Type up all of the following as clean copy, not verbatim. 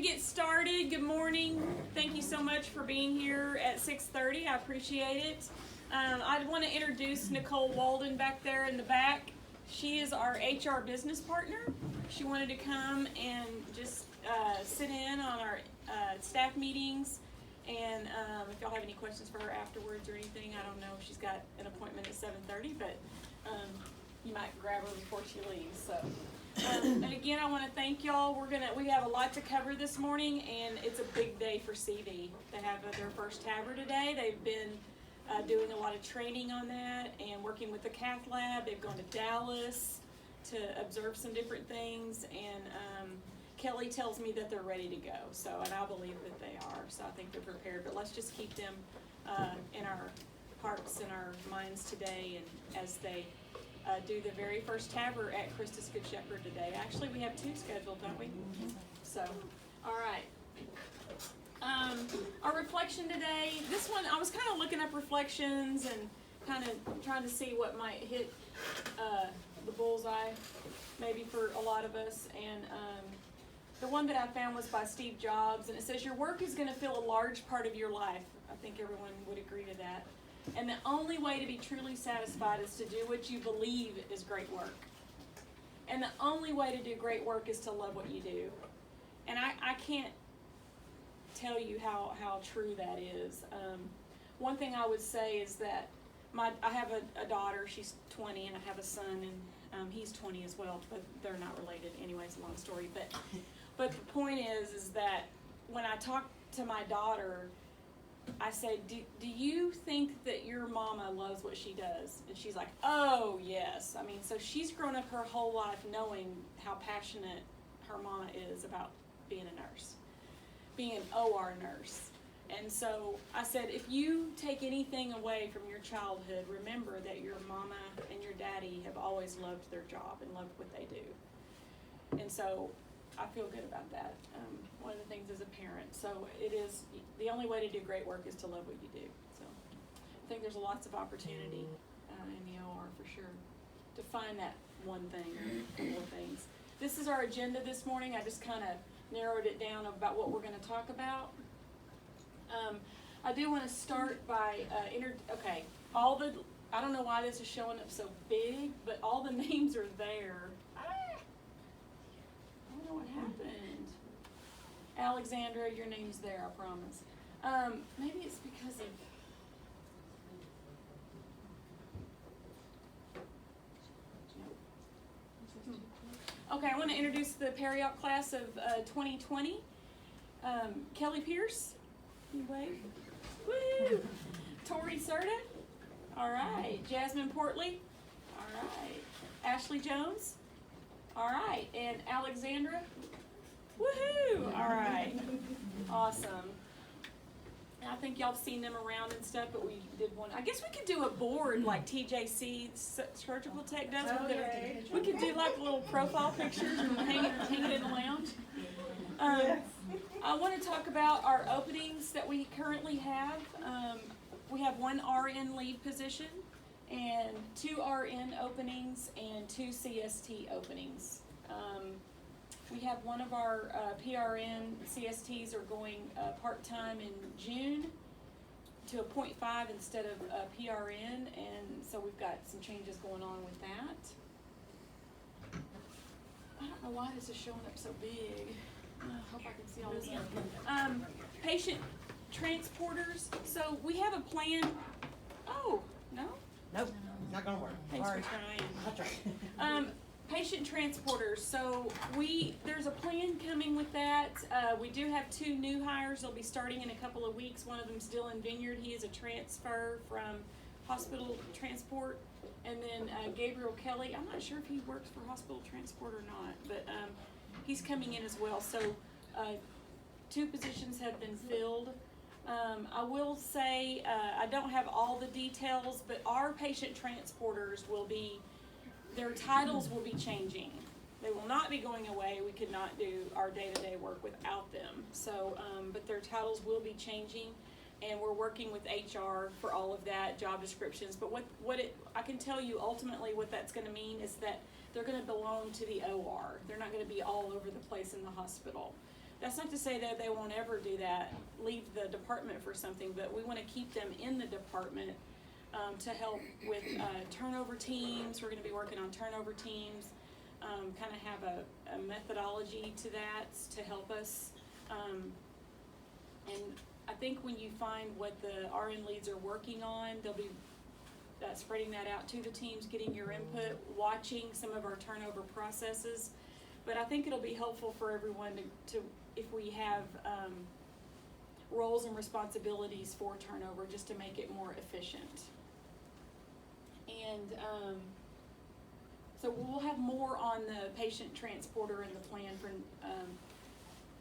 get started, good morning. Thank you so much for being here at 6:30. I appreciate it. I want to introduce Nicole Walden back there in the back. She is our HR business partner. She wanted to come and just sit in on our staff meetings. And if y'all have any questions for her afterwards or anything, I don't know. She's got an appointment at 7:30, but you might grab her before she leaves. So. And again, I want to thank y'all. We have a lot to cover this morning, and it's a big day for CD. They have their first TAVR today. They've been doing a lot of training on that and working with the cath lab. They've gone to Dallas to observe some different things, and Kelly tells me that they're ready to go. So, and I believe that they are. So I think they're prepared. But let's just keep them in our hearts and our minds today, and as they do the very first TAVR at Christus Good Shepherd today. Actually, we have 2 scheduled, don't we? So, all right. Our reflection today, this one, I was kind of looking up reflections and kind of trying to see what might hit the bullseye, maybe for a lot of us. And the one that I found was by Steve Jobs, and it says, your work is going to fill a large part of your life. I think everyone would agree to that. And the only way to be truly satisfied is to do what you believe is great work. And the only way to do great work is to love what you do. And I can't tell you how true that is. One thing I would say is that I have a daughter, she's 20, and I have a son, and he's 20 as well, but they're not related. Anyway, it's a long story. But the point is that when I talk to my daughter, I say, do you think that your mama loves what she does? And she's like, oh, yes. I mean, so she's grown up her whole life knowing how passionate her mama is about being a nurse, being an OR nurse. And so I said, if you take anything away from your childhood, remember that your mama and your daddy have always loved their job and loved what they do. And so I feel good about that. One of the things as a parent. So it is, the only way to do great work is to love what you do. So I think there's lots of opportunity in the OR for sure to find that one thing or couple of things. This is our agenda this morning. I just kind of narrowed it down about what we're going to talk about. I do want to start by, okay, I don't know why this is showing up so big, but all the names are there. I don't know what happened. Alexandra, your name's there, I promise. Maybe it's because of... Okay, I want to introduce the Peri-Op class of 2020. Kelly Pierce, you wave. Woo! Tori Serta. All right. Jasmine Portley. All right. Ashley Jones. All right. And Alexandra. Woohoo! All right. Awesome. And I think y'all have seen them around and stuff, but we did one. I guess we could do a board like TJC Surgical Tech does. Okay. We could do like little profile pictures and hang it in the lounge. I want to talk about our openings that we currently have. We have 1 RN lead position and 2 RN openings and 2 CST openings. We have one of our PRN CSTs are going part-time in June to a 0.5 instead of PRN, and so we've got some changes going on with that. I don't know why this is showing up so big. I hope I can see all this. Patient transporters. So we have a plan. Oh, no? Nope, not gonna work. Thanks for trying. That's right. Patient transporters. So there's a plan coming with that. We do have 2 new hires. They'll be starting in a couple of weeks. One of them's Dylan Vineyard. He is a transfer from hospital transport. And then Gabriel Kelly. I'm not sure if he works for hospital transport or not, but he's coming in as well. So 2 positions have been filled. I will say I don't have all the details, but our patient transporters their titles will be changing. They will not be going away. We could not do our day-to-day work without them. So, but their titles will be changing, and we're working with HR for all of that, job descriptions. But I can tell you ultimately what that's going to mean is that they're going to belong to the OR. They're not going to be all over the place in the hospital. That's not to say that they won't ever do that, leave the department for something, but we wanna keep them in the department, to help with, turnover teams. We're gonna be working on turnover teams, kinda have a methodology to that to help us. And I think when you find what the RN leads are working on, they'll be spreading that out to the teams, getting your input, watching some of our turnover processes. But I think it'll be helpful for everyone to if we have roles and responsibilities for turnover, just to make it more efficient. And so we'll have more on the patient transporter and the plan for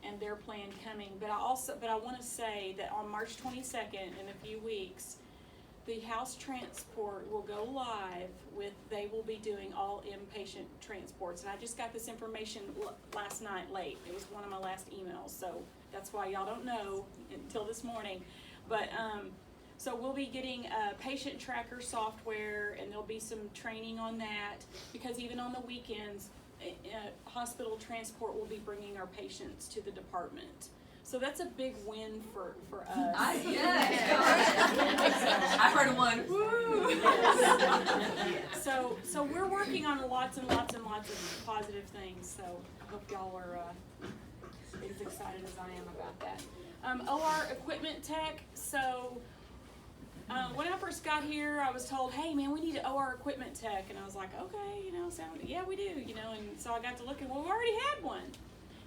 and their plan coming. But I want to say that on March 22nd, in a few weeks, the house transport will go live with, they will be doing all inpatient transports. And I just got this information last night late. It was one of my last emails, so that's why y'all don't know until this morning. But so we'll be getting patient tracker software, and there'll be some training on that, because even on the weekends, hospital transport will be bringing our patients to the department. So that's a big win for us. I heard one. Woo! So we're working on lots and lots and lots of positive things. So I hope y'all are as excited as I am about that. OR equipment tech. So when I first got here, I was told, "Hey man, we need an OR equipment tech," and I was like, "Okay, yeah, we do," And so I got to looking. Well, we already had one.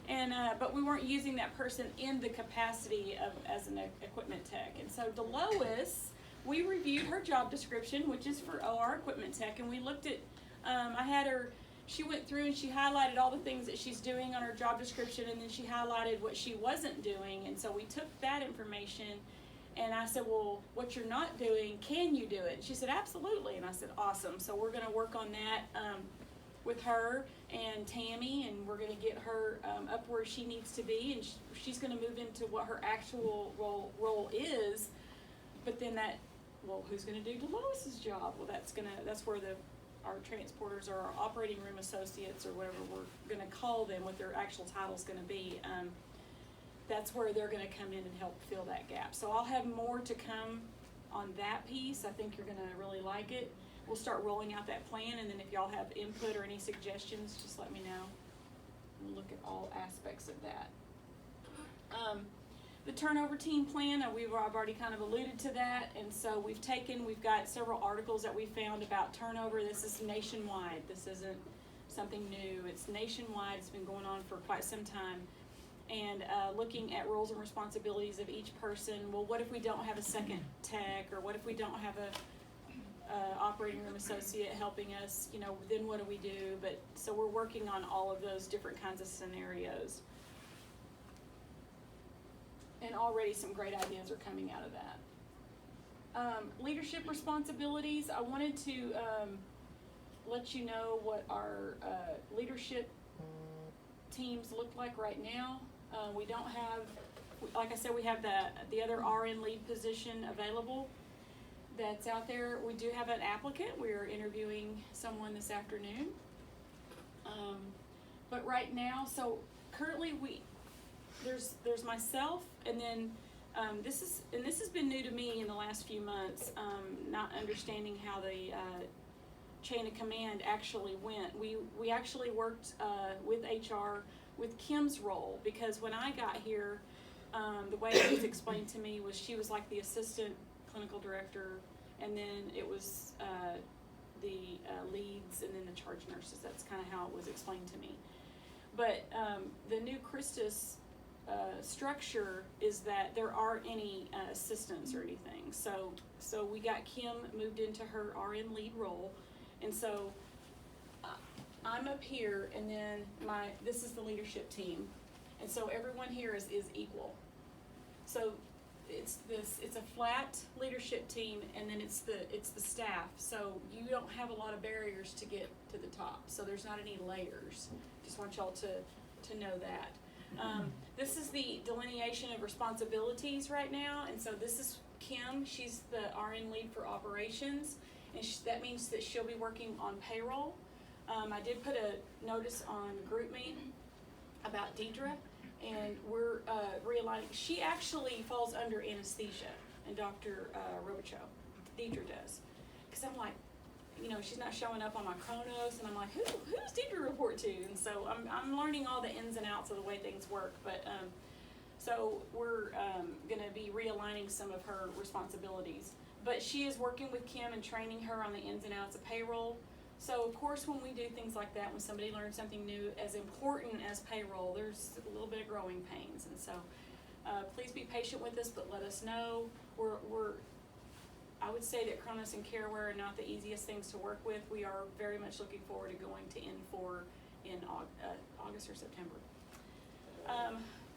And but we weren't using that person in the capacity of as an equipment tech. And so Delois, we reviewed her job description, which is for OR equipment tech, and we looked at, I had her, she went through and she highlighted all the things that she's doing on her job description, and then she highlighted what she wasn't doing. And so we took that information, and I said, well, what you're not doing, can you do it? And she said, absolutely. And I said, awesome. So we're going to work on that with her and Tammy, and we're going to get her up where she needs to be, and she's going to move into what her actual role is. But then who's going to do Delois's job? Well, that's where our transporters or our operating room associates, or whatever we're going to call them, what their actual title's going to be. That's where they're going to come in and help fill that gap. So I'll have more to come on that piece. I think you're going to really like it. We'll start rolling out that plan, and then if y'all have input or any suggestions, just let me know. We'll look at all aspects of that. The turnover team plan, I've already kind of alluded to that, and so we've got several articles that we found about turnover. This is nationwide. This isn't something new. It's nationwide. It's been going on for quite some time. And looking at roles and responsibilities of each person. Well, what if we don't have a second tech, or what if we don't have a operating room associate helping us, then what do we do? But so we're working on all of those different kinds of scenarios. And already some great ideas are coming out of that. Leadership responsibilities. I wanted to let you know what our leadership teams look like right now. We don't have, like I said, we have the other RN lead position available that's out there. We do have an applicant. We're interviewing someone this afternoon. But right now, so currently there's myself, and then this has been new to me in the last few months, not understanding how the chain of command actually went. We actually worked with HR with Kim's role, because when I got here, the way it was explained to me was she was like the assistant clinical director, and then it was the leads, and then the charge nurses. That's kind of how it was explained to me. But the new Christus structure is that there aren't any assistants or anything. So we got Kim moved into her RN lead role, and so I'm up here, and then this is the leadership team, and so everyone here is equal. So it's a flat leadership team, and then it's the staff. So you don't have a lot of barriers to get to the top. So there's not any layers. Just want y'all to know that. This is the delineation of responsibilities right now, and so this is Kim. She's the RN lead for operations, and that means that she'll be working on payroll. I did put a notice on GroupMe about Deidre, and we're realigning. She actually falls under anesthesia, and Dr. Robichaud, Deidre does. Because I'm like, you know, she's not showing up on my chronos, and I'm like, who's Deidre report to? And so I'm learning all the ins and outs of the way things work. But so we're going to be realigning some of her responsibilities. But she is working with Kim and training her on the ins and outs of payroll. So of course, when we do things like that, when somebody learns something new, as important as payroll, there's a little bit of growing pains. And so please be patient with us, but let us know. I would say that Kronos and Careware are not the easiest things to work with. We are very much looking forward to going to N4 in August or September.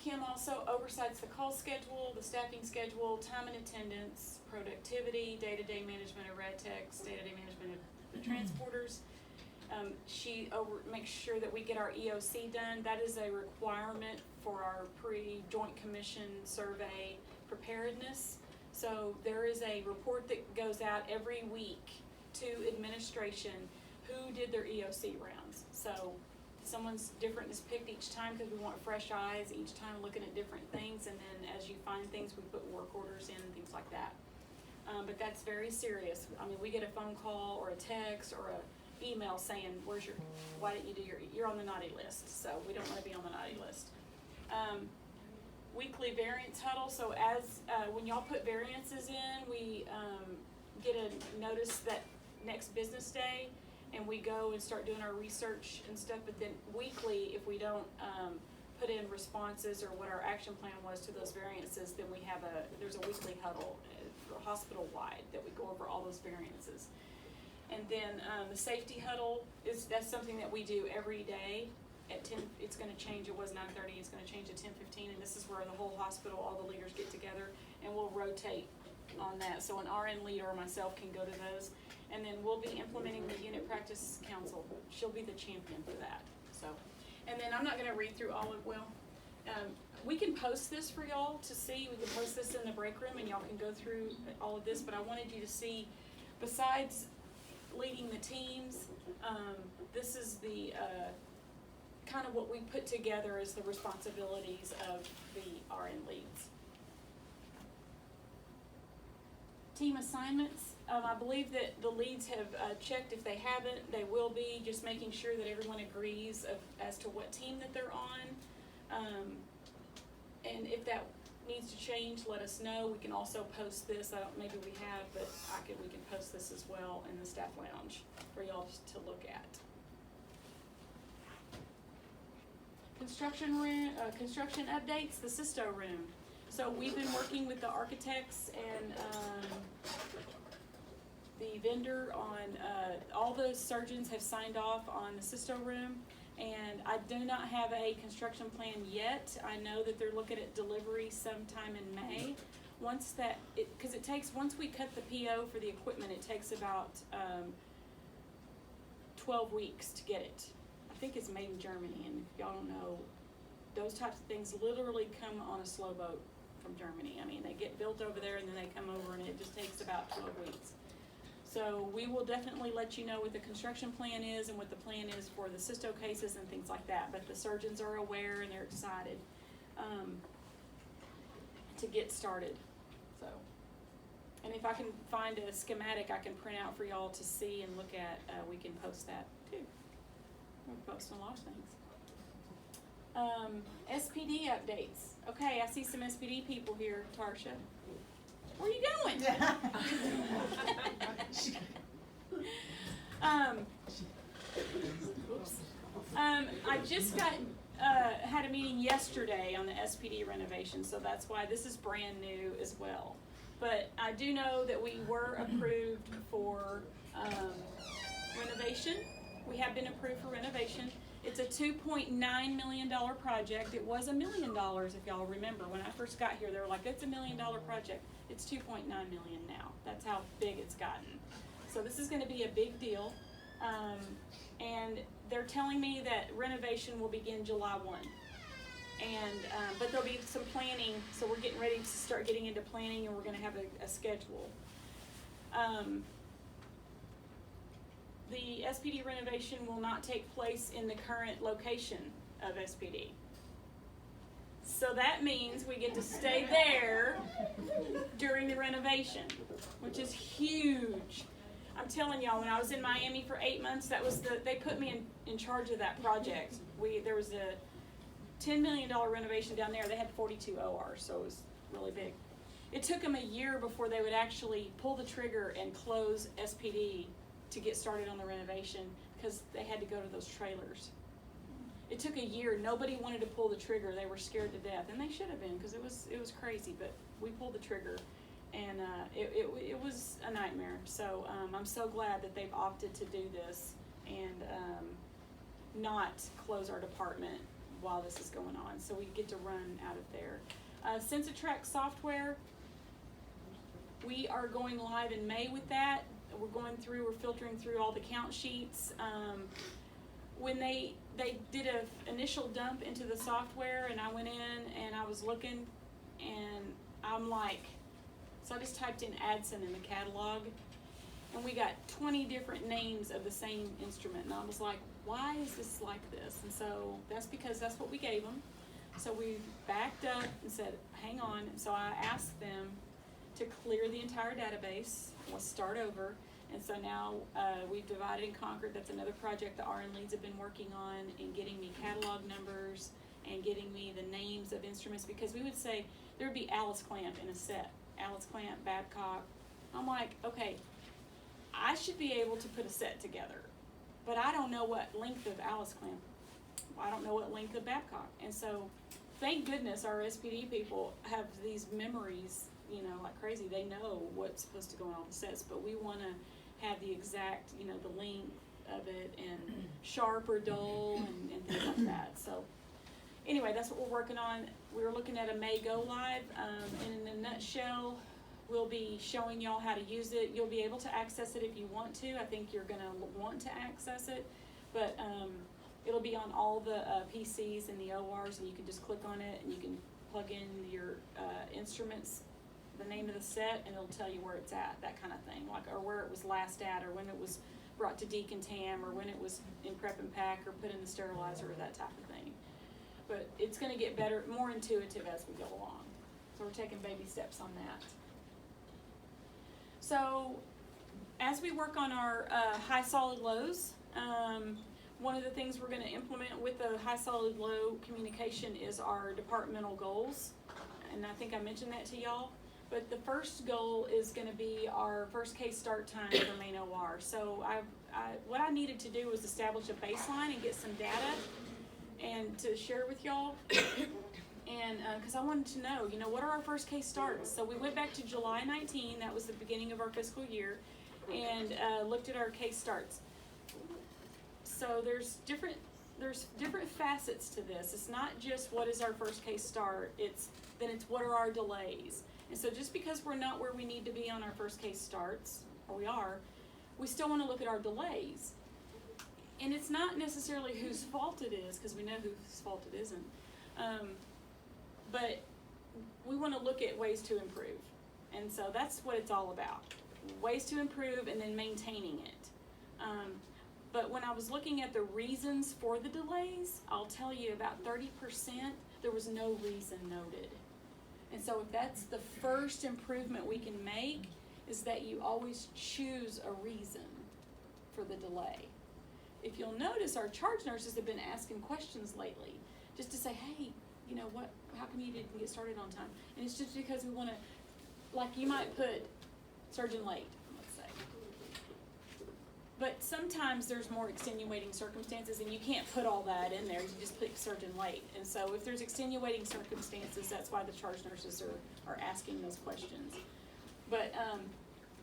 Kim also oversights the call schedule, the staffing schedule, time and attendance, productivity, day-to-day management of red techs, day-to-day management of the transporters. She makes sure that we get our EOC done. That is a requirement for our pre-joint commission survey preparedness. So there is a report that goes out every week to administration who did their EOC rounds. So someone's different is picked each time because we want fresh eyes each time looking at different things, and then as you find things, we put work orders in and things like that. But that's very serious. I mean, we get a phone call or a text or a email saying, why didn't you do you're on the naughty list. So we don't want to be on the naughty list. Weekly variance huddle. So as when y'all put variances in, we get a notice that next business day, and we go and start doing our research and stuff. But then weekly, if we don't put in responses or what our action plan was to those variances, then there's a weekly huddle hospital wide that we go over all those variances. And then the safety huddle that's something that we do every day at 10. It's going to change. It was 9:30. It's going to change to 10:15. And this is where the whole hospital, all the leaders get together, and we'll rotate on that. So an RN leader or myself can go to those. And then we'll be implementing the unit practice council. She'll be the champion for that. So, and then I'm not going to read through all of we can post this for y'all to see. We can post this in the break room, and y'all can go through all of this. But I wanted you to see, besides leading the teams, this is the kind of what we put together as the responsibilities of the RN leads. Team assignments. I believe that the leads have checked. If they haven't, they will be. Just making sure that everyone agrees as to what team that they're on. And if that needs to change, let us know. We can also post this. Maybe we have, but we can post this as well in the staff lounge for y'all to look at. Construction room, construction updates, the Sisto room. So we've been working with the architects and the vendor on, all the surgeons have signed off on the Sisto room, and I do not have a construction plan yet. I know that they're looking at delivery sometime in May. Once we cut the PO for the equipment, it takes about 12 weeks to get it. I think it's made in Germany, and if y'all don't know, those types of things literally come on a slow boat from Germany. I mean, they get built over there and then they come over, and it just takes about 12 weeks. So we will definitely let you know what the construction plan is and what the plan is for the cysto cases and things like that. But the surgeons are aware and they're excited to get started. So, and if I can find a schematic I can print out for y'all to see and look at, we can post that too. We're posting a lot of things. SPD updates. Okay, I see some SPD people here, Tarsha. Where are you going? I just had a meeting yesterday on the SPD renovation, so that's why this is brand new as well. But I do know that we were approved for renovation. We have been approved for renovation. It's a $2.9 million project. It was $1 million, if y'all remember. When I first got here, they were like, it's $1 million project. It's $2.9 million now. That's how big it's gotten. So this is going to be a big deal. And they're telling me that renovation will begin July 1. And but there'll be some planning, so we're getting ready to start getting into planning, and we're going to have a schedule. The SPD renovation will not take place in the current location of SPD. So that means we get to stay there during the renovation, which is huge. I'm telling y'all, when I was in Miami for 8 months, they put me in charge of that project. There was a $10 million renovation down there. They had 42 ORs, so it was really big. It took them a year before they would actually pull the trigger and close SPD to get started on the renovation because they had to go to those trailers. It took a year. Nobody wanted to pull the trigger. They were scared to death, and they should have been because it was crazy. But we pulled the trigger, and it was a nightmare. So I'm so glad that they've opted to do this and not close our department while this is going on. So we get to run out of there. SensaTrack software, we are going live in May with that. We're filtering through all the count sheets. When they did an initial dump into the software, and I went in and I was looking, and I'm like, so I just typed in Adson in the catalog, and we got 20 different names of the same instrument, and I was like, why is this like this? And so that's because that's what we gave them. So we backed up and said, hang on. And so I asked them to clear the entire database. Let's start over. And so now we've divided and conquered. That's another project the RN leads have been working on, and getting me catalog numbers and getting me the names of instruments, because we would say there would be Alice clamp in a set. Alice clamp, Babcock. I'm like, okay, I should be able to put a set together, but I don't know what length of Alice clamp. I don't know what length of Babcock. And so thank goodness our SPD people have these memories, like crazy. They know what's supposed to go on all the sets, but we want to have the exact, the length of it, and sharp or dull, and things like that. So anyway, that's what we're working on. We're looking at a May go live, and in a nutshell, we'll be showing y'all how to use it. You'll be able to access it if you want to. I think you're gonna want to access it, but it'll be on all the PCs and the ORs, and you can just click on it, and you can plug in your instruments, the name of the set, and it'll tell you where it's at, that kind of thing, or where it was last at, or when it was brought to decontam, or when it was in prep and pack, or put in the sterilizer, or that type of thing. But it's going to get better, more intuitive as we go along. So we're taking baby steps on that. So as we work on our high solid lows, one of the things we're going to implement with the high solid low communication is our departmental goals. And I think I mentioned that to y'all. But the first goal is going to be our first case start time for main OR. So what I needed to do was establish a baseline and get some data and to share with y'all. And because I wanted to know, what are our first case starts? So we went back to July 19, that was the beginning of our fiscal year, and looked at our case starts. So there's different facets to this. It's not just what is our first case start, it's what are our delays. And so just because we're not where we need to be on our first case starts, or we still want to look at our delays. And it's not necessarily whose fault it is, because we know whose fault it isn't. But we want to look at ways to improve. And so that's what it's all about. Ways to improve and then maintaining it. But when I was looking at the reasons for the delays, I'll tell you about 30% there was no reason noted. And so if that's the first improvement we can make, is that you always choose a reason for the delay. If you'll notice, our charge nurses have been asking questions lately, just to say, hey, how come you didn't get started on time? And it's just because we want to, like you might put surgeon late, let's say. But sometimes there's more extenuating circumstances, and you can't put all that in there. You just put surgeon late. And so if there's extenuating circumstances, that's why the charge nurses are asking those questions. But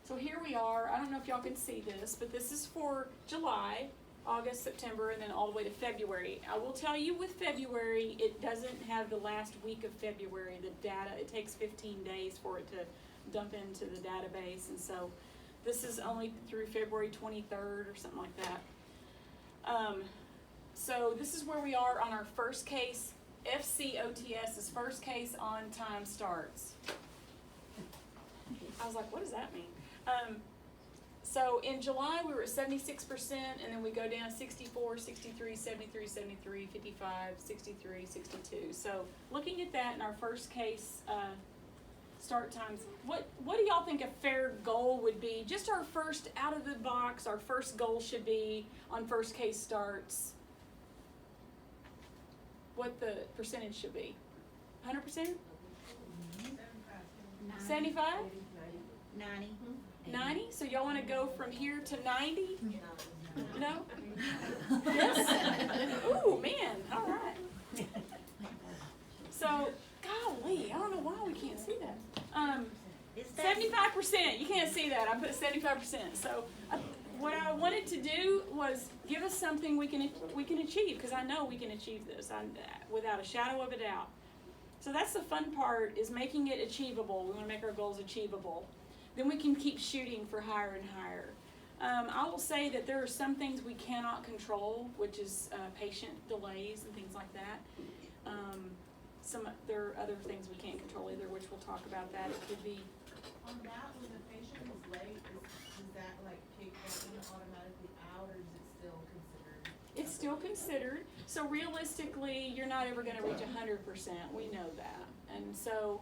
so here we are. I don't know if y'all can see this, but this is for July, August, September, and then all the way to February. I will tell you with February, it doesn't have the last week of February. The data, it takes 15 days for it to dump into the database, and so this is only through February 23rd or something like that. So this is where we are on our first case. FCOTS is first case on time starts. I was like, what does that mean? So in July, we were at 76%, and then we go down 64, 63, 73, 73, 55, 63, 62. So looking at that in our first case start times, what do y'all think a fair goal would be? Just our first out of the box, our first goal should be on first case starts. What the percentage should be? 100%? 75? 90. 90? So y'all want to go from here to 90? No? Yes? Ooh, man. All right. So, golly, I don't know why we can't see that. 75%. You can't see that. I put 75%. So, what I wanted to do was give us something we can achieve, because I know we can achieve this without a shadow of a doubt. So that's the fun part, is making it achievable. We want to make our goals achievable. Then we can keep shooting for higher and higher. I will say that there are some things we cannot control, which is patient delays and things like that. There are other things we can't control either, which we'll talk about that. It could be on that, when the patient is late, does that like kick that automatically out, or is it still considered? It's still considered. So realistically, you're not ever going to reach 100%. We know that. And so,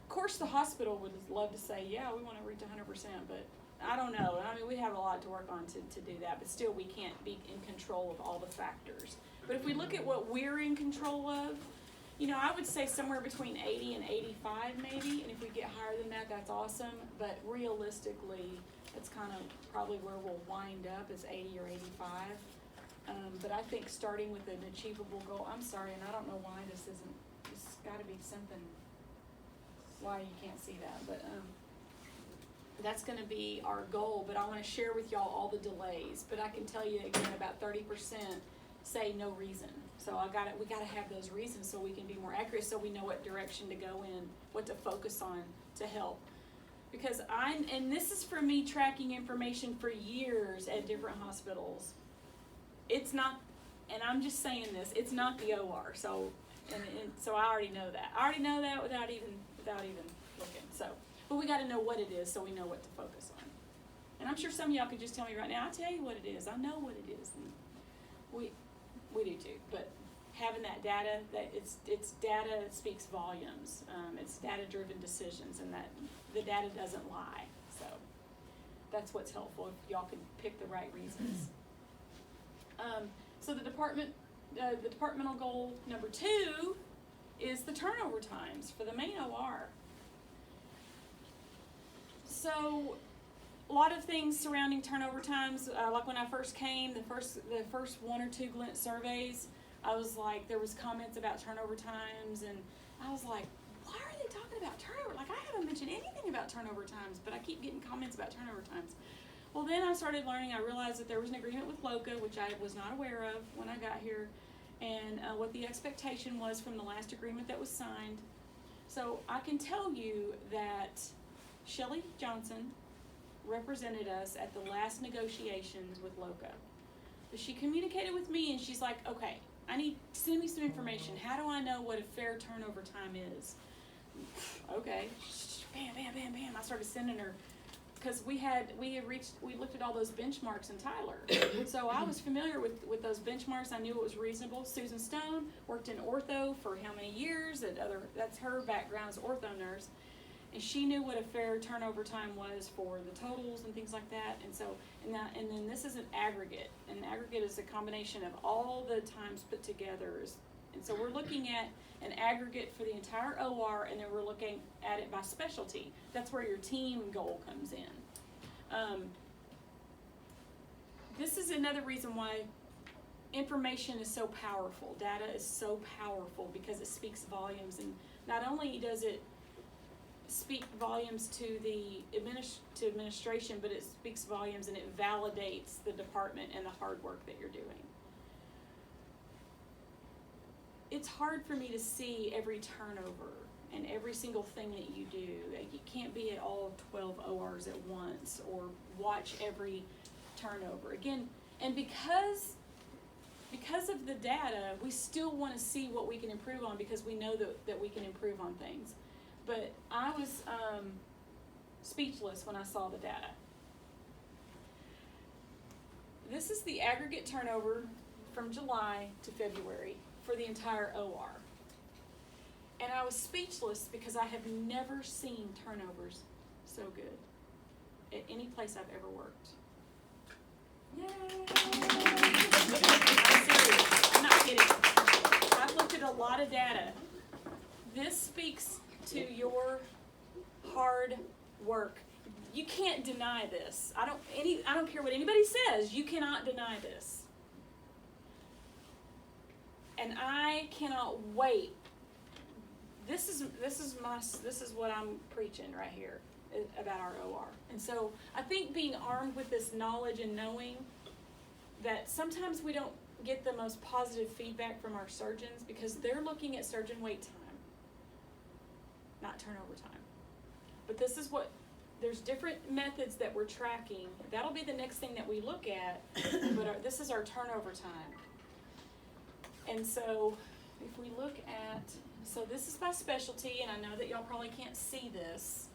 of course, the hospital would love to say, yeah, we want to reach 100%, but I don't know. I mean, we have a lot to work on to do that, but still we can't be in control of all the factors. But if we look at what we're in control of, you know, I would say somewhere between 80 and 85 maybe, and if we get higher than that, that's awesome. But realistically, that's kind of probably where we'll wind up, is 80 or 85. But I think starting with an achievable goal, I'm sorry, and I don't know why this isn't, it's got to be something, why you can't see that, but that's going to be our goal. But I want to share with y'all all the delays, but I can tell you again, about 30% say no reason. So we got to have those reasons so we can be more accurate, so we know what direction to go in, what to focus on to help. Because and this is for me tracking information for years at different hospitals. It's not, and I'm just saying this, it's not the OR. So, and so I already know that. I already know that without even looking. So, but we got to know what it is so we know what to focus on. And I'm sure some of y'all could just tell me right now, I'll tell you what it is. I know what it is. And we do too. But having that data, that it's data that speaks volumes. It's data-driven decisions, and that the data doesn't lie. So that's what's helpful, if y'all can pick the right reasons. So the departmental goal number 2 is the turnover times for the main OR. So a lot of things surrounding turnover times. Like when I first came, the first 1 or 2 Glint surveys, I was like, there was comments about turnover times, and I was like, why are they talking about turnover? Like, I haven't mentioned anything about turnover times, but I keep getting comments about turnover times. Well, then I started learning. I realized that there was an agreement with LOCA, which I was not aware of when I got here, and what the expectation was from the last agreement that was signed. So I can tell you that Shelley Johnson represented us at the last negotiations with LOCA. She communicated with me, and she's like, okay, send me some information. How do I know what a fair turnover time is? Okay, bam, bam, bam, bam. I started sending her, because we looked at all those benchmarks in Tyler. So I was familiar with those benchmarks. I knew it was reasonable. Susan Stone worked in ortho for how many years? That's her background as ortho nurse. And she knew what a fair turnover time was for the totals and things like that. And so, and then this is an aggregate. An aggregate is a combination of all the times put together. And so we're looking at an aggregate for the entire OR, and then we're looking at it by specialty. That's where your team goal comes in. This is another reason why information is so powerful. Data is so powerful because it speaks volumes. And not only does it speak volumes to the administration, but it speaks volumes and it validates the department and the hard work that you're doing. It's hard for me to see every turnover and every single thing that you do. You can't be at all 12 ORs at once or watch every turnover. Again, and because of the data, we still want to see what we can improve on, because we know that we can improve on things. But I was speechless when I saw the data. this is the aggregate turnover from July to February for the entire OR. And I was speechless because I have never seen turnovers so good at any place I've ever worked. Yay! I'm serious. I'm not kidding. I've looked at a lot of data. This speaks to your hard work. You can't deny this. I don't care what anybody says. You cannot deny this. And I cannot wait. This is what I'm preaching right here about our OR. And so I think being armed with this knowledge and knowing that sometimes we don't get the most positive feedback from our surgeons because they're looking at surgeon wait time, not turnover time. But this is what, there's different methods that we're tracking. That'll be the next thing that we look at, but this is our turnover time. And so if we look at, so this is by specialty, and I know that y'all probably can't see this.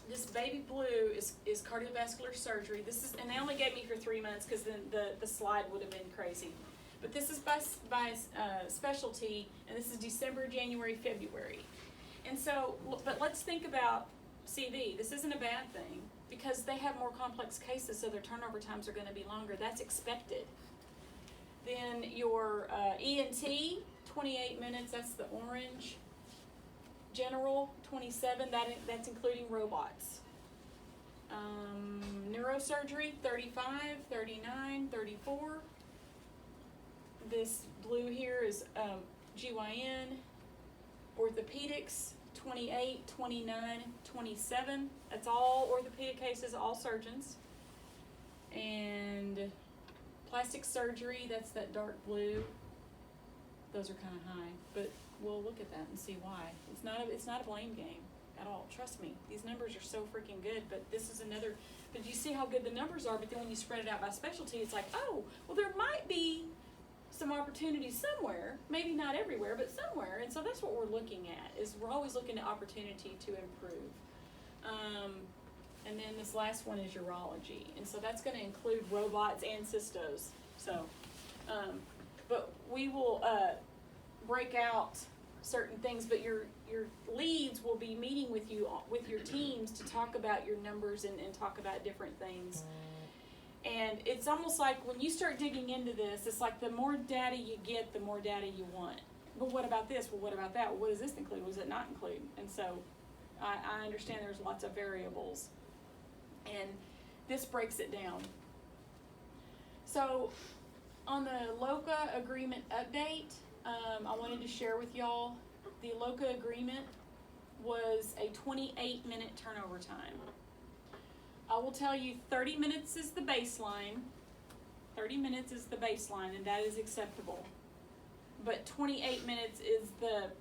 This baby blue is cardiovascular surgery. This is, and they only gave me for 3 months because then the slide would have been crazy. But this is by specialty, and this is December, January, February. And so, but let's think about CV. This isn't a bad thing because they have more complex cases, so their turnover times are going to be longer. That's expected. Then your ENT, 28 minutes, that's the orange. General, 27, that's including robots. Neurosurgery, 35, 39, 34. This blue here is GYN. Orthopedics, 28, 29, 27. That's all orthopedic cases, all surgeons. And plastic surgery, that's that dark blue. Those are kind of high, but we'll look at that and see why. It's not a blame game at all. Trust me, these numbers are so freaking good. But this is another. But you see how good the numbers are. But then when you spread it out by specialty, it's like, oh, well, there might be some opportunities somewhere. Maybe not everywhere, but somewhere. And so that's what we're looking at. Is we're always looking at opportunity to improve. And then this last one is urology, and so that's going to include robots and cystos. So, but we will break out certain things. But your leads will be meeting with you with your teams to talk about your numbers and talk about different things. And it's almost like when you start digging into this, it's like the more data you get, the more data you want. But what about this? Well, what about that? Well, what does this include? What does it not include? And so I understand there's lots of variables. And this breaks it down. So on the LOCA agreement update, I wanted to share with y'all the LOCA agreement was a 28-minute turnover time. I will tell you 30 minutes is the baseline. 30 minutes is the baseline, and that is acceptable. But 28 minutes is the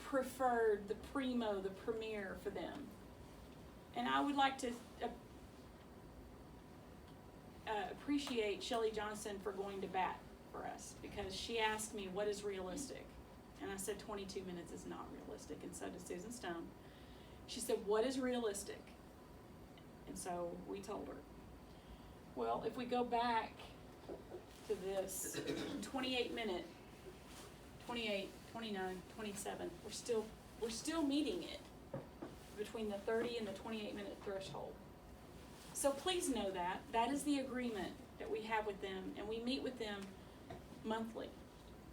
preferred, the primo, the premier for them. And I would like to appreciate Shelly Johnson for going to bat for us, because she asked me what is realistic. And I said 22 minutes is not realistic, and so did Susan Stone. She said, what is realistic? And so we told her. Well, if we go back to this 28-minute, 28, 29, 27, we're still meeting it between the 30 and the 28-minute threshold. So please know that. That is the agreement that we have with them, and we meet with them monthly.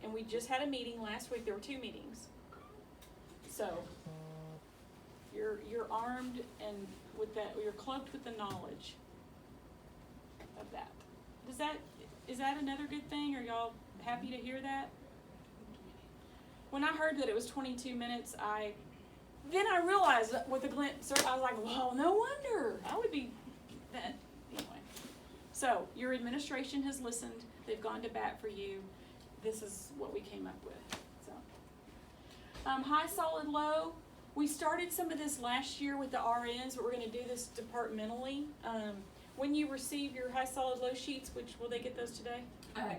And we just had a meeting last week. There were 2 meetings. So you're armed and with that, you're cloaked with the knowledge of that. Is that another good thing? Are y'all happy to hear that? When I heard that it was 22 minutes, then I realized that with a glimpse, I was like, well, no wonder. I would be that anyway. So your administration has listened. They've gone to bat for you. This is what we came up with. So high, solid, low. We started some of this last year with the RNs, but we're going to do this departmentally. When you receive your high, solid, low sheets, which will they get those today?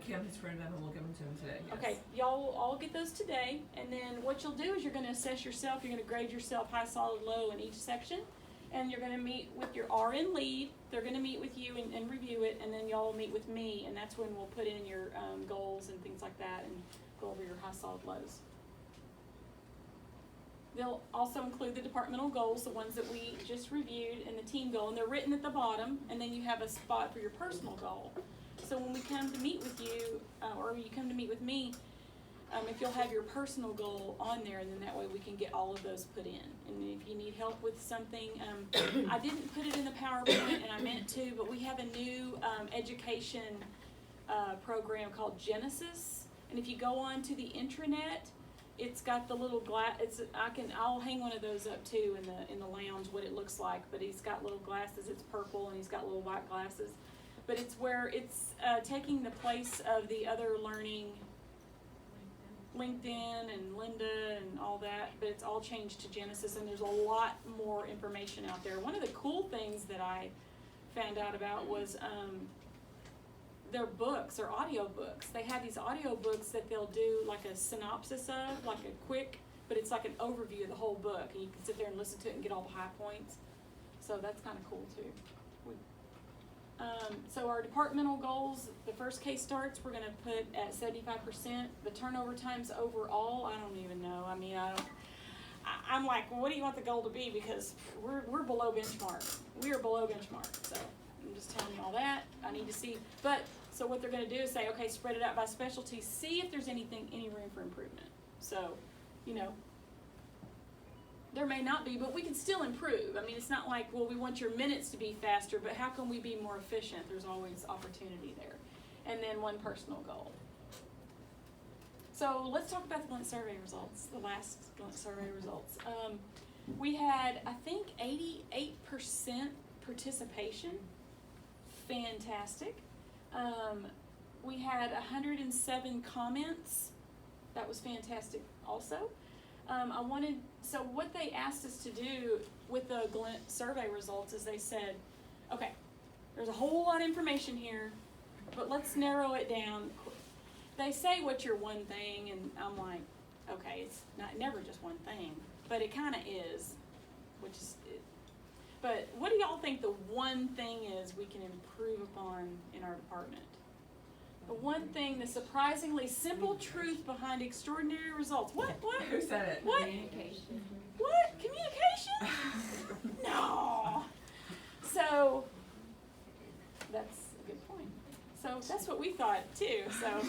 Kim has printed them and we'll give them to him today. Yes. Okay, y'all will all get those today, and then what you'll do is you're going to assess yourself. You're going to grade yourself high, solid, low in each section, and you're gonna meet with your RN lead. They're gonna meet with you and review it, and then y'all will meet with me, and that's when we'll put in your goals and things like that, and go over your high, solid, lows. They'll also include the departmental goals, the ones that we just reviewed, and the team goal, and they're written at the bottom, and then you have a spot for your personal goal. So when we come to meet with you, or you come to meet with me, if you'll have your personal goal on there, and then that way we can get all of those put in. And if you need help with something, I didn't put it in the PowerPoint, and I meant to, but we have a new education program called Genesis, and if you go on to the intranet, it's got the little glass. I'll hang one of those up too in the lounge, what it looks like. But he's got little glasses. It's purple, and he's got little white glasses. But it's where it's taking the place of the other learning, LinkedIn and Linda and all that. But it's all changed to Genesis, and there's a lot more information out there. One of the cool things that I found out about was their books or audio books. They have these audio books that they'll do like a synopsis of, like a quick, but it's like an overview of the whole book, and you can sit there and listen to it and get all the high points. So that's kind of cool too. So our departmental goals, the first case starts, we're going to put at 75%. The turnover times overall, I don't even know. I mean, I'm like, well, what do you want the goal to be? Because we're below benchmark. We are below benchmark. So I'm just telling you all that. I need to see. But so what they're going to do is say, okay, spread it out by specialty. See if there's any room for improvement. So, you know, there may not be, but we can still improve. I mean, it's not like, well, we want your minutes to be faster, but how can we be more efficient? There's always opportunity there. And then one personal goal. So let's talk about the Glint survey results, the last Glint survey results. We had, I think, 88% participation. Fantastic. We had 107 comments. That was fantastic also. So what they asked us to do with the Glint survey results is they said, okay, there's a whole lot of information here, but let's narrow it down. They say what's your one thing, and I'm like, okay, it's never just one thing, but it kind of is, which is it. But what do y'all think the one thing is we can improve upon in our department? The one thing, the surprisingly simple truth behind extraordinary results. What? Who said it? What? Communication. What? Communication? No. So that's a good point. So that's what we thought too. So,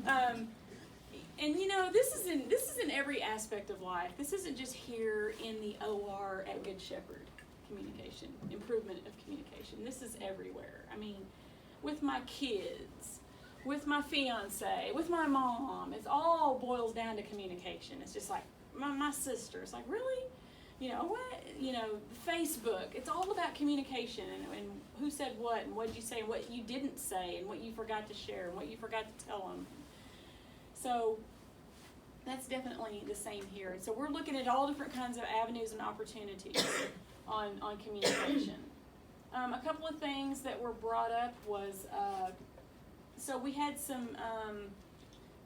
and you know, this is in every aspect of life. This isn't just here in the OR at Good Shepherd. Communication, improvement of communication. This is everywhere. I mean, with my kids, with my fiance, with my mom, it all boils down to communication. It's just like my sister. It's like, really? You know what? You know, Facebook. It's all about communication and who said what and what did you say and what you didn't say and what you forgot to share and what you forgot to tell them. So that's definitely the same here. So we're looking at all different kinds of avenues and opportunities on communication. A couple of things that were brought up was, so we had some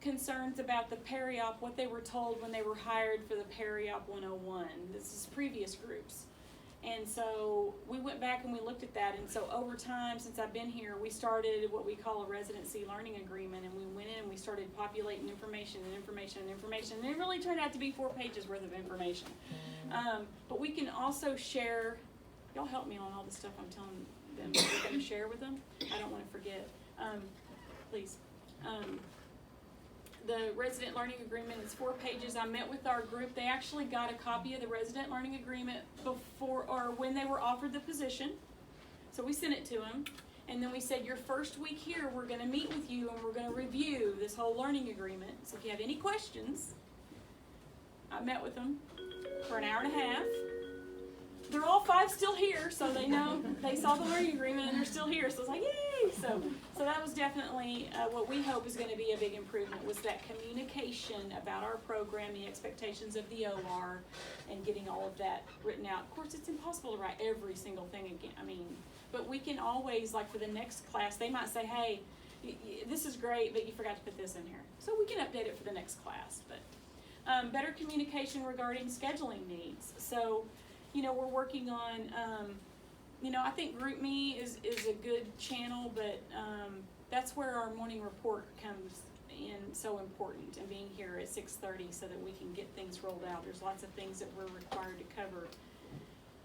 concerns about the Peri-Op, what they were told when they were hired for the Peri-Op 101. This is previous groups. And so we went back and we looked at that, and so over time, since I've been here, we started what we call a residency learning agreement, and we went in and we started populating information, and it really turned out to be 4 pages worth of information. But we can also share, y'all help me on all the stuff I'm telling them we're going to share with them. I don't want to forget. Please. The resident learning agreement is 4 pages. I met with our group. They actually got a copy of the resident learning agreement before or when they were offered the position. So we sent it to them. And then we said, your first week here, we're going to meet with you and we're going to review this whole learning agreement. So if you have any questions, I met with them for an hour and a half. They're all 5 still here, so they know they saw the learning agreement and they're still here. So it's like, yay! So that was definitely what we hope is going to be a big improvement, was that communication about our program, the expectations of the OR, and getting all of that written out. Of course, it's impossible to write every single thing again. I mean, but we can always, like for the next class, they might say, hey, this is great, but you forgot to put this in here. So we can update it for the next class. But better communication regarding scheduling needs. So you know, we're working on, you know, I think GroupMe is a good channel, but that's where our morning report comes in so important, and being here at 6:30 so that we can get things rolled out. There's lots of things that we're required to cover,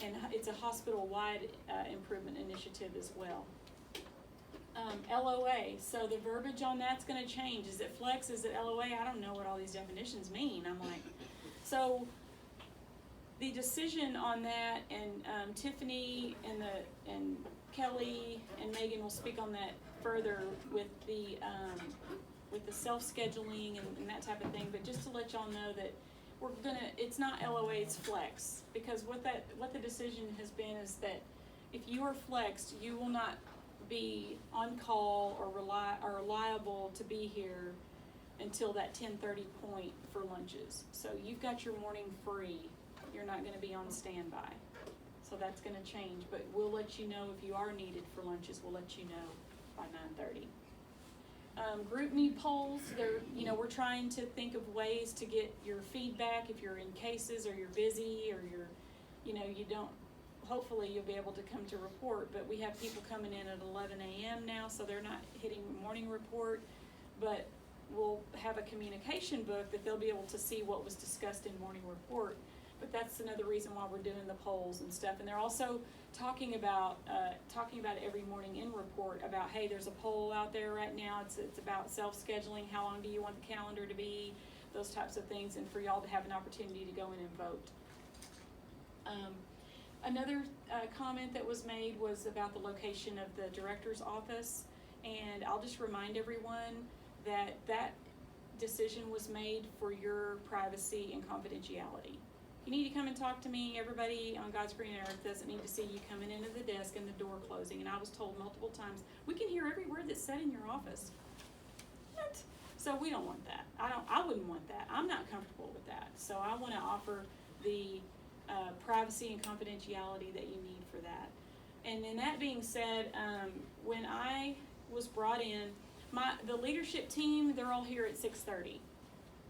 and it's a hospital-wide improvement initiative as well. LOA, so the verbiage on that's gonna change. Is it flex, is it LOA? I don't know what all these definitions mean. I'm like, so the decision on that, and Tiffany and Kelly and Megan will speak on that further with the self-scheduling and that type of thing, but just to let y'all know that it's not LOA, it's flex, because what the decision has been is that if you are flexed, you will not be on call or liable to be here until that 10:30 point for lunches. So you've got your morning free. You're not gonna be on standby. So that's gonna change, but we'll let you know if you are needed for lunches. We'll let you know by 9:30. GroupMe polls, we're trying to think of ways to get your feedback if you're in cases or you're busy or hopefully you'll be able to come to report, but we have people coming in at 11 a.m. now, so they're not hitting morning report, but we'll have a communication book that they'll be able to see what was discussed in morning report. But that's another reason why we're doing the polls and stuff. And they're also talking about every morning in report about, hey, there's a poll out there right now. It's about self-scheduling. How long do you want the calendar to be? Those types of things, and for y'all to have an opportunity to go in and vote. Another comment that was made was about the location of the director's office, and I'll just remind everyone that that decision was made for your privacy and confidentiality. You need to come and talk to me. Everybody on God's green earth doesn't need to see you coming into the desk and the door closing. And I was told multiple times, we can hear every word that's said in your office. What? So we don't want that. I wouldn't want that. I'm not comfortable with that. So I want to offer the privacy and confidentiality that you need for that. And then that being said, when I was brought in, the leadership team, they're all here at 6:30.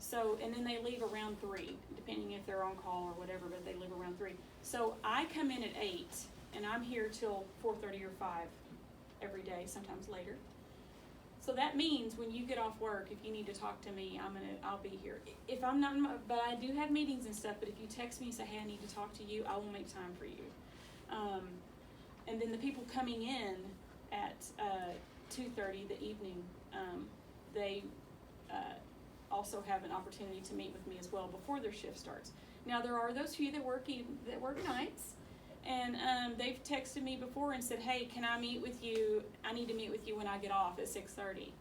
So, and then they leave around 3, depending if they're on call or whatever, but they leave around 3. So I come in at 8, and I'm here till 4:30 or 5 every day, sometimes later. So that means when you get off work, if you need to talk to me, I'll be here. If I'm not, but I do have meetings and stuff, but if you text me and say, hey, I need to talk to you, I will make time for you. And then the people coming in at 2:30 the evening, they also have an opportunity to meet with me as well before their shift starts. Now there are those few that work nights, and they've texted me before and said, hey, can I meet with you? I need to meet with you when I get off at 6:30.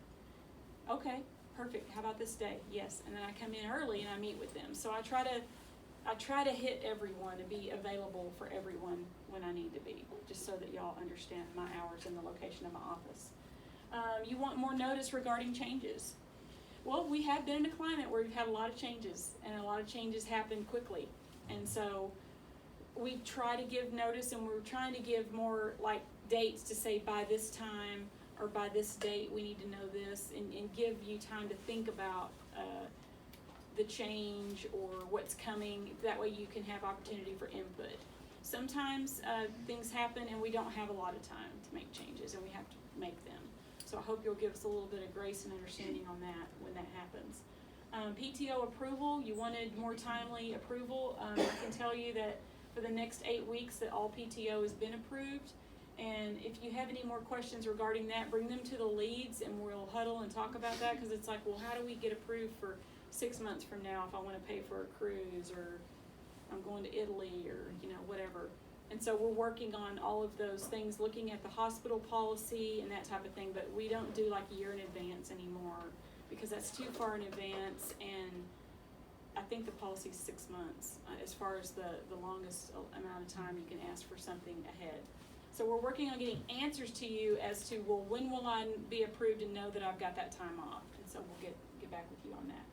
Okay, perfect. How about this day? Yes. And then I come in early and I meet with them. So I try to hit everyone and be available for everyone when I need to be, just so that y'all understand my hours and the location of my office. You want more notice regarding changes. Well, we have been in a climate where we've had a lot of changes, and a lot of changes happen quickly. And so we try to give notice, and we're trying to give more like dates to say by this time or by this date we need to know this, and give you time to think about the change or what's coming. That way you can have opportunity for input. Sometimes things happen and we don't have a lot of time to make changes, and we have to make them. So I hope you'll give us a little bit of grace and understanding on that when that happens. PTO approval, you wanted more timely approval. I can tell you that for the next 8 weeks that all PTO has been approved. And if you have any more questions regarding that, bring them to the leads and we'll huddle and talk about that, because it's like, well, how do we get approved for 6 months from now if I want to pay for a cruise, or I'm going to Italy, or whatever. And so we're working on all of those things, looking at the hospital policy and that type of thing, but we don't do like a year in advance anymore, because that's too far in advance, and I think the policy is 6 months as far as the longest amount of time you can ask for something ahead. So we're working on getting answers to you as to, well, when will I be approved and know that I've got that time off? And so we'll get back with you on that.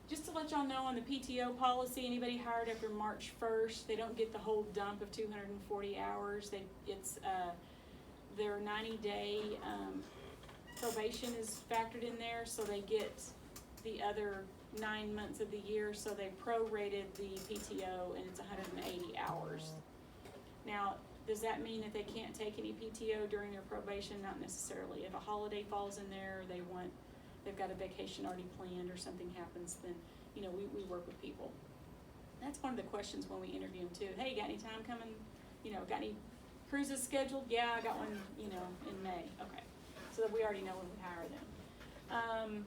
Just to let y'all know, on the PTO policy, anybody hired after March 1st, they don't get the whole dump of 240 hours. Their 90-day probation is factored in there, so they get the other 9 months of the year, so they prorated the PTO and it's 180 hours. Now, does that mean that they can't take any PTO during their probation? Not necessarily. If a holiday falls in there, or they've got a vacation already planned or something happens, then, you know, we work with people. That's one of the questions when we interview them too. Hey, got any time coming? You know, got any cruises scheduled? Yeah, I got one, you know, in May. Okay. So that we already know when we hire them.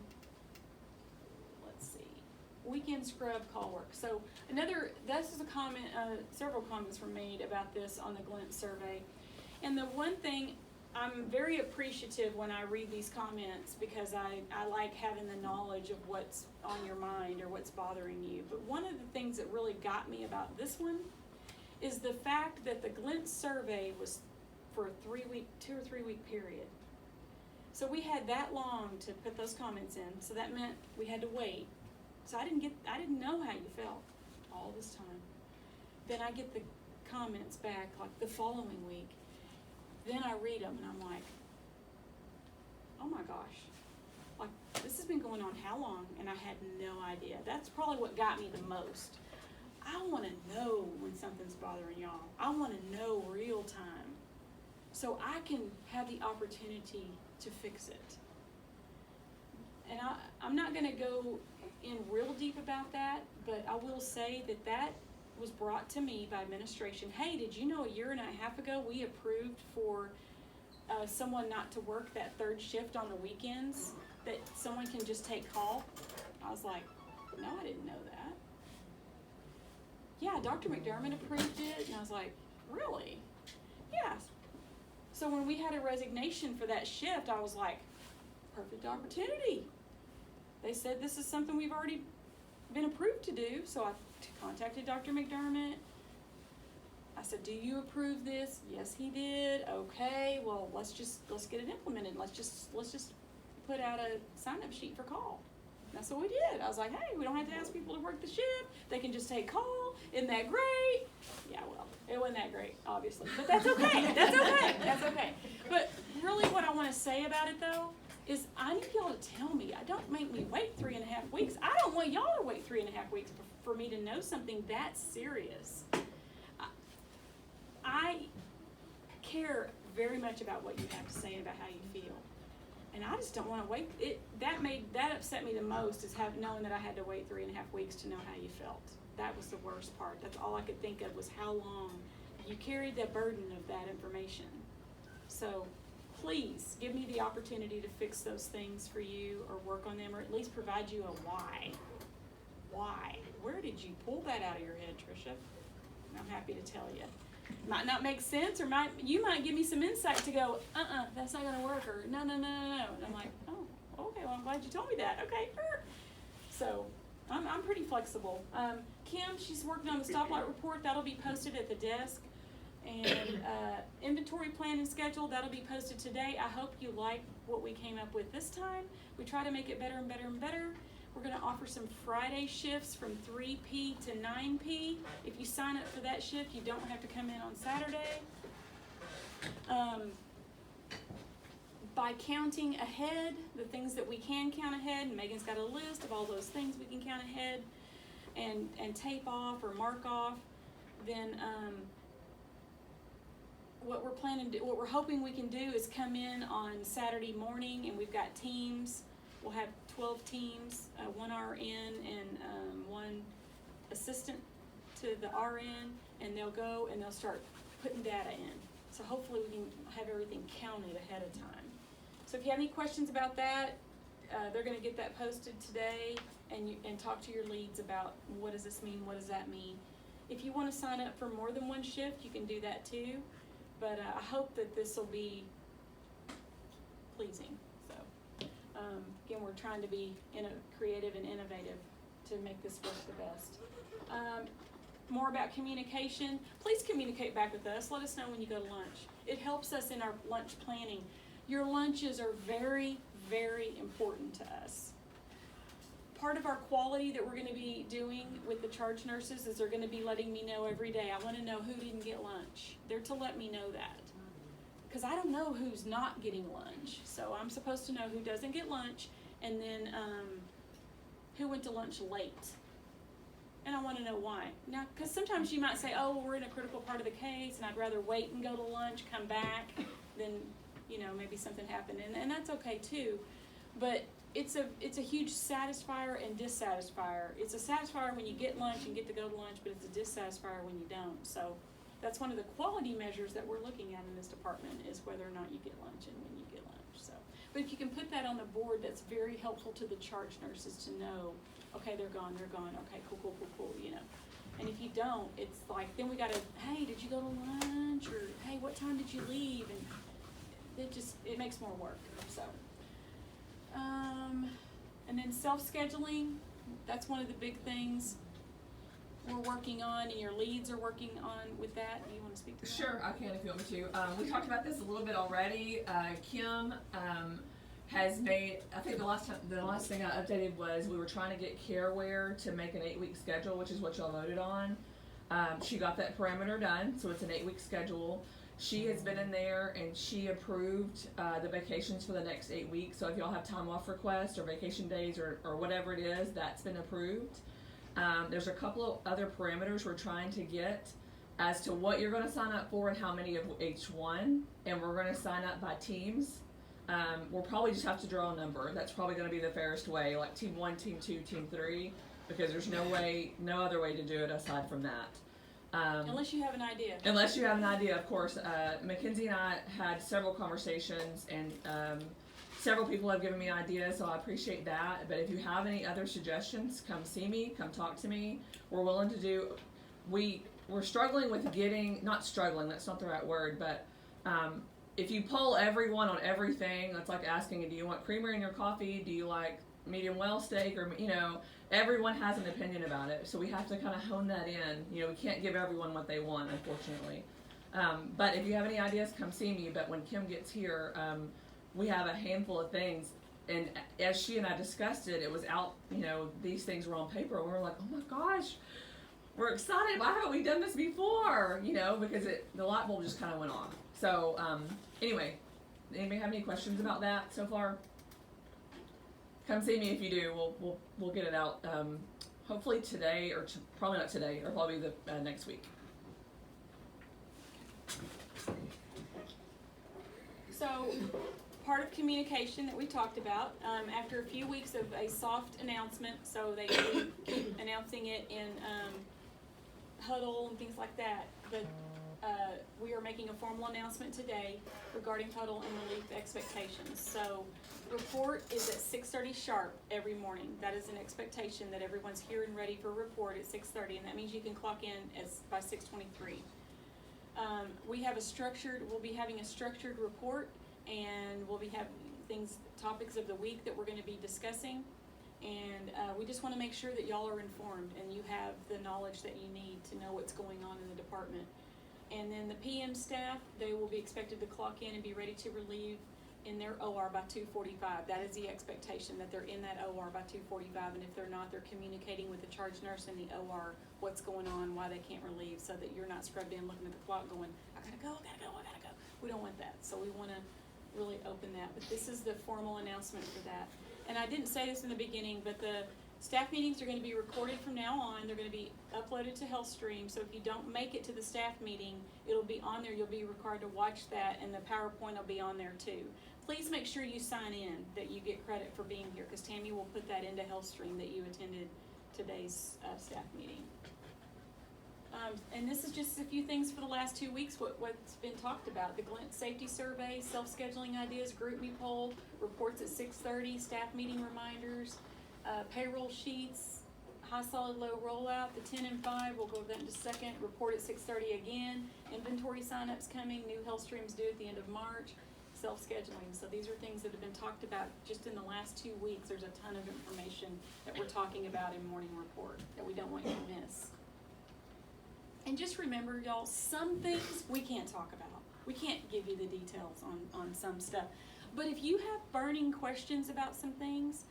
Let's see. Weekend scrub call work. So this is a comment, several comments were made about this on the Glint survey. And the one thing, I'm very appreciative when I read these comments because I like having the knowledge of what's on your mind or what's bothering you. But one of the things that really got me about this one is the fact that the Glint survey was for a 2 or 3 week period. So we had that long to put those comments in, so that meant we had to wait. So I didn't know how you felt all this time. Then I get the comments back like the following week. Then I read them and I'm like, oh my gosh, like this has been going on how long? And I had no idea. That's probably what got me the most. I want to know when something's bothering y'all. I want to know real time so I can have the opportunity to fix it. And I'm not going to go in real deep about that, but I will say that was brought to me by administration. Hey, did you know 1.5 years ago we approved for someone not to work that 3rd shift on the weekends, that someone can just take call? I was like, no, I didn't know that. Yeah, Dr. McDermott approved it, and I was like, really? Yeah. So when we had a resignation for that shift, I was like, perfect opportunity. They said this is something we've already been approved to do, so I contacted Dr. McDermott. I said, do you approve this? Yes, he did. Okay, well, let's get it implemented. Let's just put out a sign-up sheet for call. That's what we did. I was like, hey, we don't have to ask people to work the shift. They can just take call. Isn't that great? Yeah, well, it wasn't that great, obviously. But that's okay. That's okay. That's okay. But really what I want to say about it, though, is I need y'all to tell me. Don't make me wait 3.5 weeks. I don't want y'all to wait 3.5 weeks for me to know something that serious. I care very much about what you have to say about how you feel. And I just don't want to wait. That upset me the most is knowing that I had to wait 3.5 weeks to know how you felt. That was the worst part. That's all I could think of was how long you carried the burden of that information. So please give me the opportunity to fix those things for you or work on them or at least provide you a why. Why? Where did you pull that out of your head, Trisha? And I'm happy to tell you. Might not make sense, or you might give me some insight to go, that's not gonna work, or no. And I'm like, oh, okay, well I'm glad you told me that. Okay, so I'm pretty flexible. Kim, she's working on the stoplight report. That'll be posted at the desk, and inventory plan and schedule that'll be posted today. I hope you like what we came up with this time. We try to make it better and better and better. We're going to offer some Friday shifts from 3P to 9P. If you sign up for that shift, you don't have to come in on Saturday. By counting ahead, the things that we can count ahead, and Megan's got a list of all those things we can count ahead and tape off or mark off, then what we're hoping we can do is come in on Saturday morning, and we've got teams. We'll have 12 teams, 1 RN and 1 assistant to the RN, and they'll go and they'll start putting data in. So hopefully we can have everything counted ahead of time. So if you have any questions about that, they're going to get that posted today, and talk to your leads about what does this mean, what does that mean. If you want to sign up for more than 1 shift, you can do that too. But I hope that this will be pleasing. Again, we're trying to be creative and innovative to make this work the best. More about communication. Please communicate back with us. Let us know when you go to lunch. It helps us in our lunch planning. Your lunches are very, very important to us. Part of our quality that we're going to be doing with the charge nurses is they're going to be letting me know every day. I want to know who didn't get lunch. They're to let me know that. Because I don't know who's not getting lunch. So I'm supposed to know who doesn't get lunch, and then who went to lunch late. And I want to know why. Now, because sometimes you might say, oh, well, we're in a critical part of the case, and I'd rather wait and go to lunch, come back, than, you know, maybe something happened. And that's okay, too. But it's a huge satisfier and dissatisfier. It's a satisfier when you get lunch and get to go to lunch, but it's a dissatisfier when you don't. So that's one of the quality measures that we're looking at in this department, is whether or not you get lunch and when you get lunch. So, but if you can put that on the board, that's very helpful to the charge nurses to know, okay, they're gone, okay, cool, you know. And if you don't, it's like, then we gotta, hey, did you go to lunch? Or, hey, what time did you leave? And it makes more work, so. And then self-scheduling, that's one of the big things we're working on, and your leads are working on with that. Do you want to speak to that? Sure, I can if you want me to. We talked about this a little bit already. Kim has made, I think the last thing I updated was we were trying to get CareWare to make an 8-week schedule, which is what y'all voted on. She got that parameter done, so it's an 8-week schedule. She has been in there and she approved the vacations for the next 8 weeks. So if y'all have time off requests or vacation days or whatever it is, that's been approved. There's a couple of other parameters we're trying to get as to what you're going to sign up for and how many of each one. And we're going to sign up by teams. We'll probably just have to draw a number. That's probably going to be the fairest way, like team 1, team 2, team 3, because there's no other way to do it aside from that. Unless you have an idea. Unless you have an idea, of course. Mackenzie and I had several conversations, and several people have given me ideas, so I appreciate that. But if you have any other suggestions, come see me, come talk to me. We're willing to do. We're struggling with getting, not struggling, that's not the right word, but if you poll everyone on everything, that's like asking, do you want creamer in your coffee? Do you like medium well steak? Or, you know, everyone has an opinion about it, so we have to kind of hone that in. You know, we can't give everyone what they want, unfortunately. But if you have any ideas, come see me. But when Kim gets here, we have a handful of things, and as she and I discussed it, it was out, you know, these things were on paper, and we were like, oh my gosh, we're excited. Why haven't we done this before? You know, because the light bulb just kind of went off. So anyway, anybody have any questions about that so far? Come see me if you do. We'll get it out. Hopefully today, or probably not today, or probably the next week. So, part of communication that we talked about, after a few weeks of a soft announcement, so they keep announcing it in huddle and things like that, but we are making a formal announcement today regarding huddle and relief expectations. So, report is at 6:30 sharp every morning. That is an expectation that everyone's here and ready for report at 6:30, and that means you can clock in by 6:23. We'll be having a structured report, and we'll be having topics of the week that we're going to be discussing, and we just want to make sure that y'all are informed and you have the knowledge that you need to know what's going on in the department. And then the PM staff, they will be expected to clock in and be ready to relieve in their OR by 2:45. That is the expectation, that they're in that OR by 2:45, and if they're not, they're communicating with the charge nurse in the OR what's going on, why they can't relieve, so that you're not scrubbed in looking at the clock going, I gotta go. We don't want that, so we want to really open that. But this is the formal announcement for that. And I didn't say this in the beginning, but the staff meetings are going to be recorded from now on. They're going to be uploaded to HealthStream, so if you don't make it to the staff meeting, it'll be on there. You'll be required to watch that, and the PowerPoint will be on there too. Please make sure you sign in, that you get credit for being here, because Tammy will put that into HealthStream that you attended today's staff meeting. And this is just a few things for the last 2 weeks, what's been talked about. The Glint Safety Survey, self-scheduling ideas, group me poll, reports at 6:30, staff meeting reminders, payroll sheets, high solid low rollout, the 10 and 5, we'll go over that in just a second, report at 6:30 again, inventory signups coming, new HealthStreams due at the end of March, self-scheduling. So these are things that have been talked about just in the last 2 weeks. There's a ton of information that we're talking about in morning report that we don't want you to miss. And just remember, y'all, some things we can't talk about. We can't give you the details on some stuff. But if you have burning questions about some things,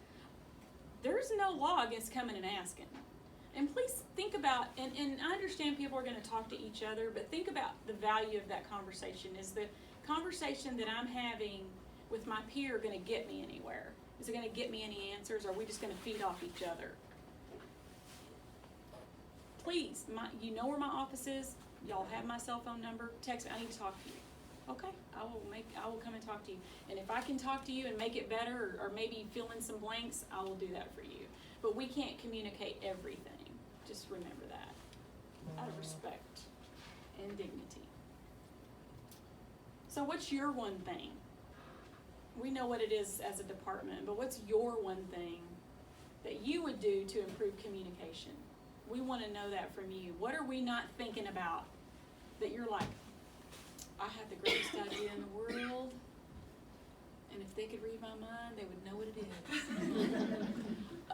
there's no law against coming and asking. And please think about, and I understand people are going to talk to each other, but think about the value of that conversation. Is the conversation that I'm having with my peer going to get me anywhere? Is it gonna get me any answers? Or are we just gonna feed off each other? Please, you know where my office is. Y'all have my cell phone number. Text me. I need to talk to you. Okay, I will come and talk to you. And if I can talk to you and make it better, or maybe fill in some blanks, I will do that for you. But we can't communicate everything. Just remember that, out of respect and dignity. So what's your one thing? We know what it is as a department, but what's your one thing that you would do to improve communication? We want to know that from you. What are we not thinking about that you're like, I have the greatest idea in the world, and if they could read my mind, they would know what it is.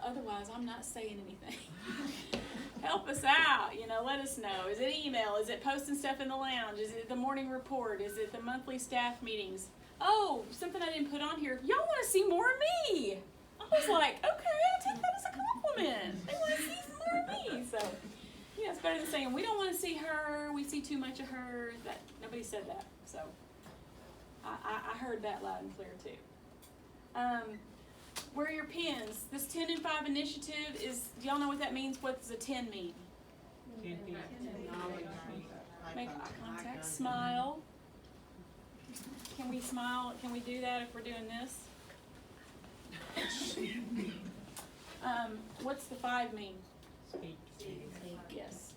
Otherwise, I'm not saying anything. Help us out, let us know. Is it email? Is it posting stuff in the lounge? Is it the morning report? Is it the monthly staff meetings? Oh, something I didn't put on here. Y'all want to see more of me. I was like, okay, I'll take that as a compliment. They want to see some more of me. So, it's better than saying, we don't want to see her, we see too much of her. That nobody said that. So, I heard that loud and clear too. Where are your pins? This 10 and 5 initiative is, do y'all know what that means? What does a 10 mean? Make eye contact, smile. Can we smile? Can we do that if we're doing this? What's the 5 mean? Speak. Yes.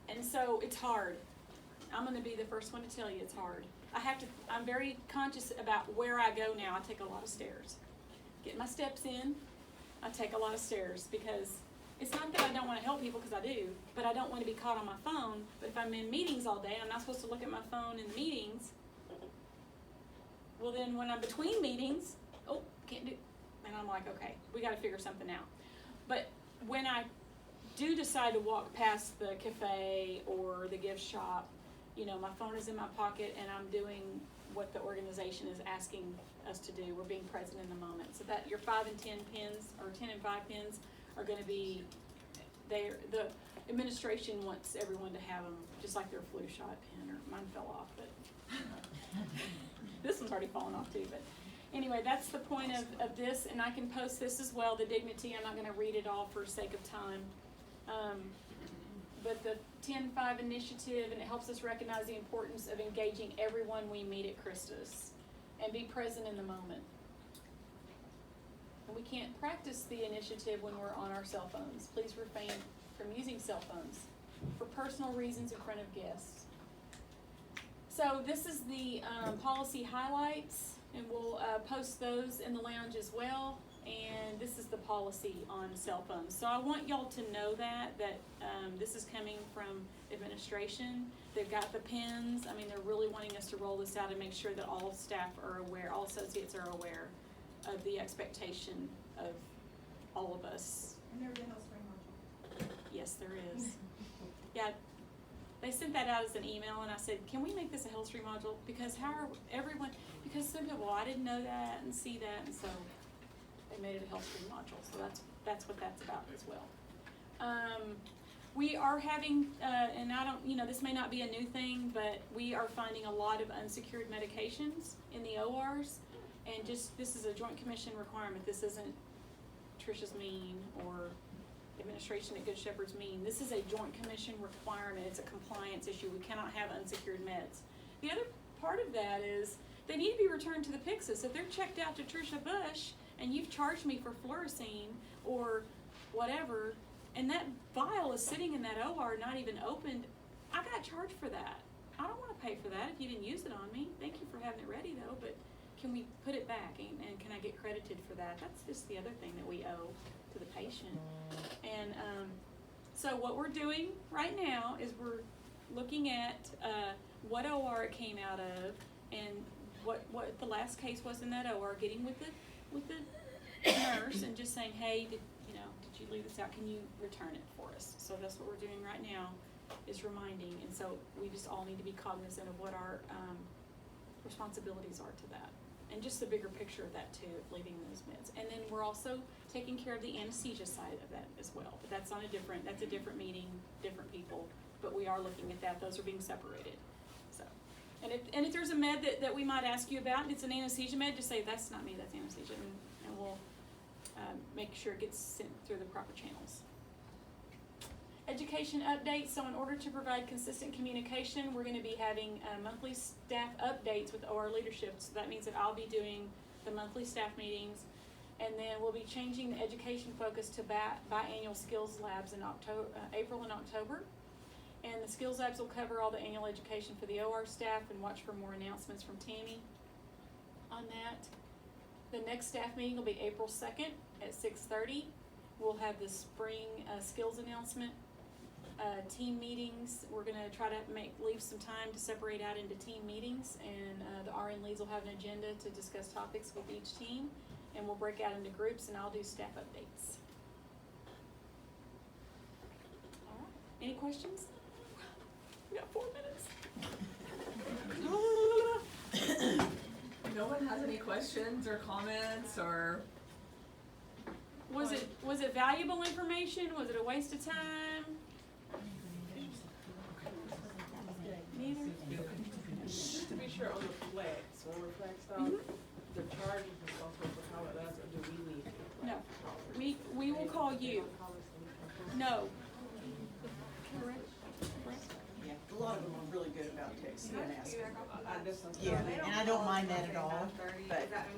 And so it's hard. I'm going to be the first one to tell you it's hard. I'm very conscious about where I go now. I take a lot of stairs. Get my steps in, I take a lot of stairs because it's not that I don't want to help people, because I do, but I don't want to be caught on my phone. But if I'm in meetings all day, I'm not supposed to look at my phone in the meetings. Well, then when I'm between meetings, can't do, and I'm like, okay, we got to figure something out. But when I do decide to walk past the cafe or the gift shop, my phone is in my pocket and I'm doing what the organization is asking us to do. We're being present in the moment. So that your 5 and 10 pins, or 10 and 5 pins, are going to be there. The administration wants everyone to have them, just like their flu shot pin, or mine fell off, but this one's already fallen off too. But anyway, that's the point of this, and I can post this as well, the dignity. I'm not going to read it all for sake of time. But the 10-5 initiative, and it helps us recognize the importance of engaging everyone we meet at Christus and be present in the moment. And we can't practice the initiative when we're on our cell phones. Please refrain from using cell phones for personal reasons in front of guests. So this is the policy highlights, and we'll post those in the lounge as well. And this is the policy on cell phones. So I want y'all to know that this is coming from administration. They've got the pins. I mean, they're really wanting us to roll this out and make sure that all staff are aware, all associates are aware of the expectation of all of us. And there's a health spring module. Yes, there is. Yeah, they sent that out as an email, and I said, can we make this a HealthStream module? Because because some people, I didn't know that and see that, and so they made it a HealthStream module. So that's what that's about as well. We are having, and I don't, this may not be a new thing, but we are finding a lot of unsecured medications in the ORs, and this is a Joint Commission requirement. This isn't Trisha's mean or administration at Good Shepherd's mean. This is a Joint Commission requirement. It's a compliance issue. We cannot have unsecured meds. The other part of that is they need to be returned to the Pyxis. If they're checked out to Trisha Bush and you've charged me for fluorescein or whatever, and that vial is sitting in that OR not even opened, I got charged for that. I don't want to pay for that if you didn't use it on me. Thank you for having it ready though, but can we put it back, and can I get credited for that? That's just the other thing that we owe to the patient. And so what we're doing right now is we're looking at what OR it came out of and what the last case was in that OR, getting with the nurse and just saying, hey, did you leave this out? Can you return it for us? So that's what we're doing right now, is reminding. And so we just all need to be cognizant of what our responsibilities are to that. And just the bigger picture of that too, of leaving those meds. And then we're also taking care of the anesthesia side of that as well. But that's a different meeting, different people. But we are looking at that. Those are being separated. So, and if there's a med that we might ask you about, and it's an anesthesia med, just say, that's not me, that's anesthesia. And we'll make sure it gets sent through the proper channels. Education updates. So in order to provide consistent communication, we're going to be having monthly staff updates with OR leadership. So that means that I'll be doing the monthly staff meetings, and then we'll be changing the education focus to biannual skills labs in April and October. And the skills labs will cover all the annual education for the OR staff, and watch for more announcements from Tammy on that. The next staff meeting will be April 2nd at 6:30. We'll have the spring skills announcement. Team meetings, we're going to try to leave some time to separate out into team meetings, and the RN leads will have an agenda to discuss topics with each team, and we'll break out into groups, and I'll do staff updates. All right. Any questions? We got 4 minutes. No one has any questions or comments or? Was it valuable information? Was it a waste of time? Neither. Just to be sure, on the flex, when we're flexed out, the charges and stuff for how it does, or do we need to? No. We will call you. No. Correct. Yeah, a lot of them are really good about texting and asking. I just. Yeah, and I don't mind that at all, but